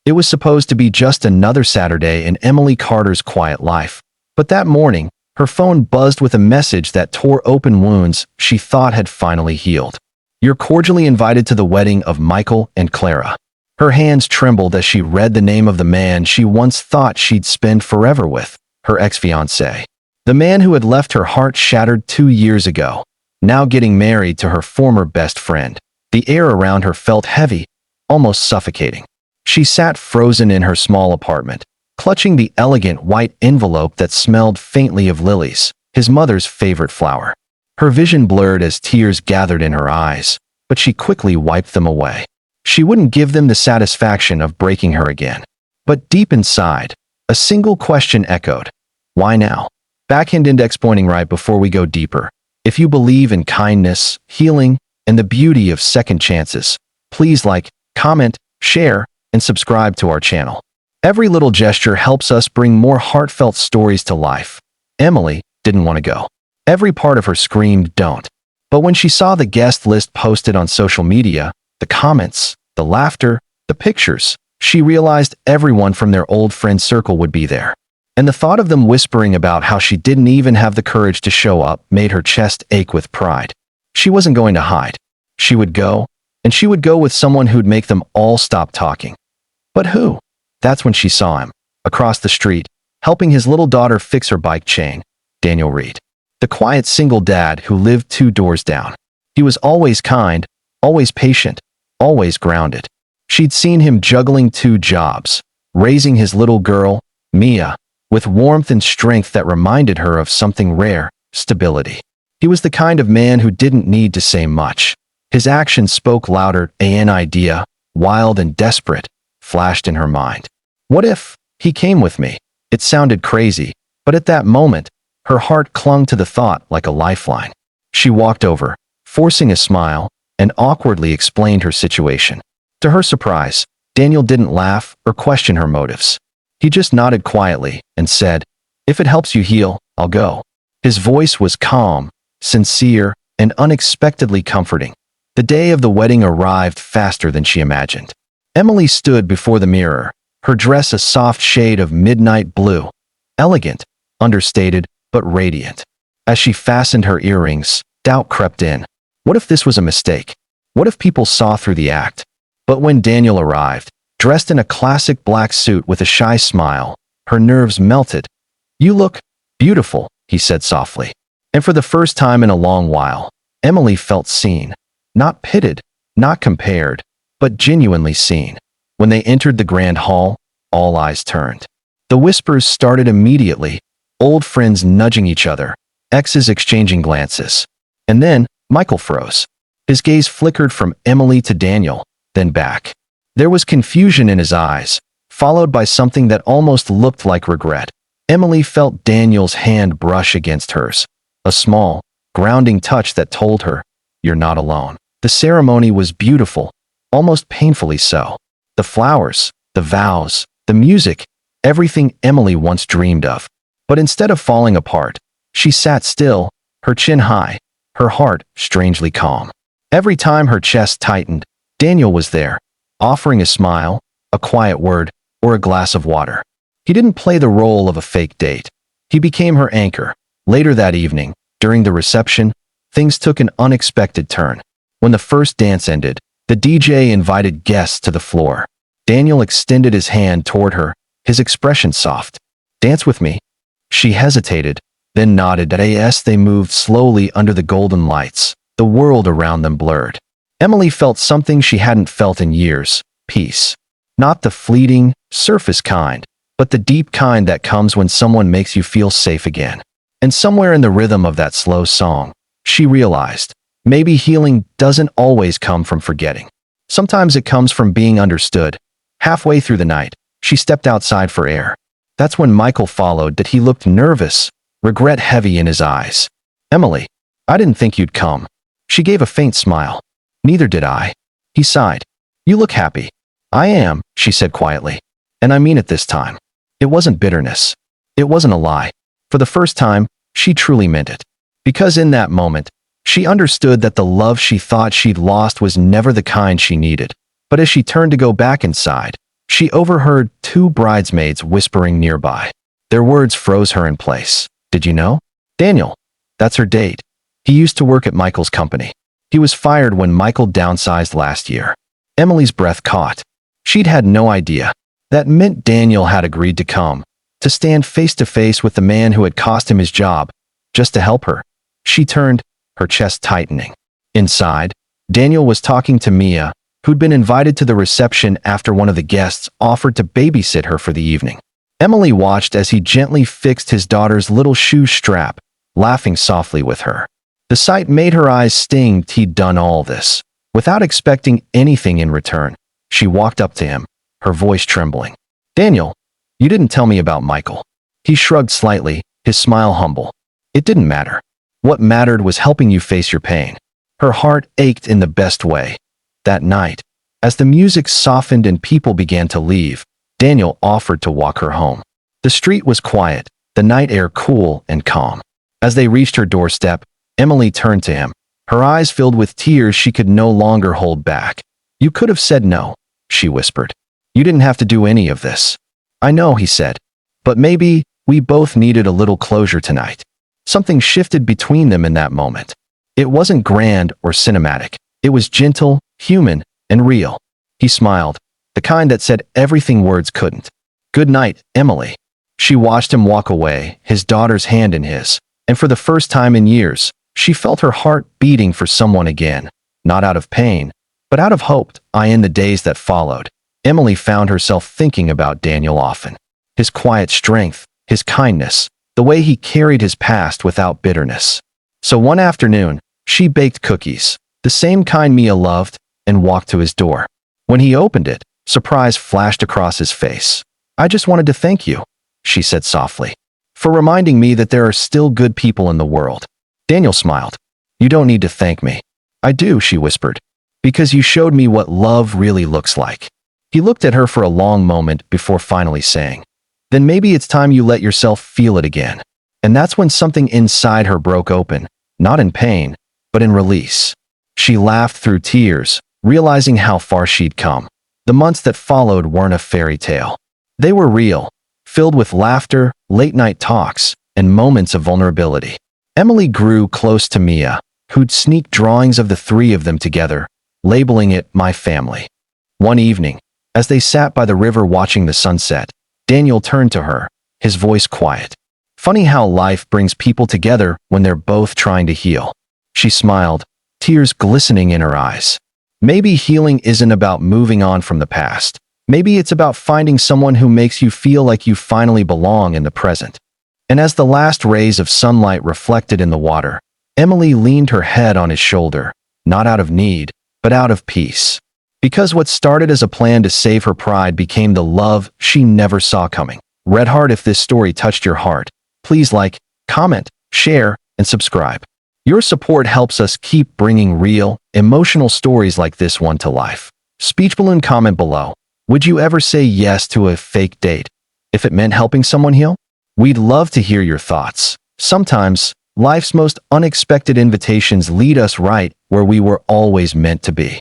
It was supposed to be just another Saturday in Emily Carter's quiet life. But that morning, her phone buzzed with a message that tore open wounds she thought had finally healed. "You're cordially invited to the wedding of Michael and Clara." Her hands trembled as she read the name of the man she once thought she'd spend forever with, her ex-fiancé. The man who had left her heart shattered 2 years ago, now getting married to her former best friend. The air around her felt heavy, almost suffocating. She sat frozen in her small apartment, clutching the elegant white envelope that smelled faintly of lilies, his mother's favorite flower. Her vision blurred as tears gathered in her eyes, but she quickly wiped them away. She wouldn't give them the satisfaction of breaking her again. But deep inside, a single question echoed. Why now? Backhand index pointing right before we go deeper. If you believe in kindness, healing, and the beauty of second chances, please like, comment, share, and subscribe to our channel. Every little gesture helps us bring more heartfelt stories to life. Emily didn't want to go. Every part of her screamed, "Don't." But when she saw the guest list posted on social media, the comments, the laughter, the pictures, she realized everyone from their old friend circle would be there. And the thought of them whispering about how she didn't even have the courage to show up made her chest ache with pride. She wasn't going to hide. She would go, and she would go with someone who'd make them all stop talking. But who? That's when she saw him, across the street, helping his little daughter fix her bike chain, Daniel Reed. The quiet single dad who lived 2 doors down. He was always kind, always patient, always grounded. She'd seen him juggling 2 jobs, raising his little girl, Mia, with warmth and strength that reminded her of something rare, stability. He was the kind of man who didn't need to say much. His actions spoke louder. An idea, wild and desperate, flashed in her mind. What if he came with me? It sounded crazy, but at that moment, her heart clung to the thought like a lifeline. She walked over, forcing a smile, and awkwardly explained her situation. To her surprise, Daniel didn't laugh or question her motives. He just nodded quietly and said, "If it helps you heal, I'll go." His voice was calm, sincere, and unexpectedly comforting. The day of the wedding arrived faster than she imagined. Emily stood before the mirror, her dress a soft shade of midnight blue, elegant, understated, but radiant. As she fastened her earrings, doubt crept in. What if this was a mistake? What if people saw through the act? But when Daniel arrived, dressed in a classic black suit with a shy smile, her nerves melted. "You look beautiful," he said softly. And for the first time in a long while, Emily felt seen. Not pitted, not compared, but genuinely seen. When they entered the grand hall, all eyes turned. The whispers started immediately, old friends nudging each other, exes exchanging glances. And then, Michael froze. His gaze flickered from Emily to Daniel, then back. There was confusion in his eyes, followed by something that almost looked like regret. Emily felt Daniel's hand brush against hers, a small, grounding touch that told her, "You're not alone." The ceremony was beautiful, almost painfully so. The flowers, the vows, the music, everything Emily once dreamed of. But instead of falling apart, she sat still, her chin high, her heart strangely calm. Every time her chest tightened, Daniel was there, offering a smile, a quiet word, or a glass of water. He didn't play the role of a fake date. He became her anchor. Later that evening, during the reception, things took an unexpected turn. When the first dance ended, the DJ invited guests to the floor. Daniel extended his hand toward her, his expression soft. "Dance with me?" She hesitated, then nodded. As they moved slowly under the golden lights, the world around them blurred. Emily felt something she hadn't felt in years, peace. Not the fleeting, surface kind, but the deep kind that comes when someone makes you feel safe again. And somewhere in the rhythm of that slow song, she realized, maybe healing doesn't always come from forgetting. Sometimes it comes from being understood. Halfway through the night, she stepped outside for air. That's when Michael followed. That he looked nervous, regret heavy in his eyes. "Emily, I didn't think you'd come." She gave a faint smile. "Neither did I." He sighed. "You look happy." "I am," she said quietly. "And I mean it this time." It wasn't bitterness. It wasn't a lie. For the first time, she truly meant it. Because in that moment, she understood that the love she thought she'd lost was never the kind she needed. But as she turned to go back inside, She overheard two bridesmaids whispering nearby. Their words froze her in place. Did you know? Daniel. That's her date. He used to work at Michael's company. He was fired when Michael downsized last year. Emily's breath caught. She'd had no idea. That meant Daniel had agreed to come, to stand face to face with the man who had cost him his job, just to help her. She turned, her chest tightening. Inside, Daniel was talking to Mia, who'd been invited to the reception after one of the guests offered to babysit her for the evening. Emily watched as he gently fixed his daughter's little shoe strap, laughing softly with her. The sight made her eyes sting. He'd done all this without expecting anything in return. She walked up to him, her voice trembling. Daniel, you didn't tell me about Michael. He shrugged slightly, his smile humble. It didn't matter. What mattered was helping you face your pain. Her heart ached in the best way. That night, as the music softened and people began to leave, Daniel offered to walk her home. The street was quiet, the night air cool and calm. As they reached her doorstep, Emily turned to him, her eyes filled with tears she could no longer hold back. You could have said no, she whispered. You didn't have to do any of this. I know, he said. But maybe we both needed a little closure tonight. Something shifted between them in that moment. It wasn't grand or cinematic. It was gentle, human, and real. He smiled, the kind that said everything words couldn't. Good night, Emily. She watched him walk away, his daughter's hand in his, and for the first time in years, she felt her heart beating for someone again, not out of pain, but out of hope. In the days that followed, Emily found herself thinking about Daniel often. His quiet strength, his kindness, the way he carried his past without bitterness. So one afternoon, she baked cookies, the same kind Mia loved, and walked to his door. When he opened it, surprise flashed across his face. I just wanted to thank you, she said softly, for reminding me that there are still good people in the world. Daniel smiled. You don't need to thank me. I do, she whispered, because you showed me what love really looks like. He looked at her for a long moment before finally saying, then maybe it's time you let yourself feel it again. And that's when something inside her broke open, not in pain, but in release. She laughed through tears, realizing how far she'd come. The months that followed weren't a fairy tale. They were real, filled with laughter, late-night talks, and moments of vulnerability. Emily grew close to Mia, who'd sneak drawings of the three of them together, labeling it My Family. One evening, as they sat by the river watching the sunset, Daniel turned to her, his voice quiet. Funny how life brings people together when they're both trying to heal. She smiled, tears glistening in her eyes. Maybe healing isn't about moving on from the past. Maybe it's about finding someone who makes you feel like you finally belong in the present. And as the last rays of sunlight reflected in the water, Emily leaned her head on his shoulder, not out of need, but out of peace. Because what started as a plan to save her pride became the love she never saw coming. Red Heart, if this story touched your heart, please like, comment, share, and subscribe. Your support helps us keep bringing real, emotional stories like this one to life. Speech balloon comment below. Would you ever say yes to a fake date if it meant helping someone heal? We'd love to hear your thoughts. Sometimes, life's most unexpected invitations lead us right where we were always meant to be.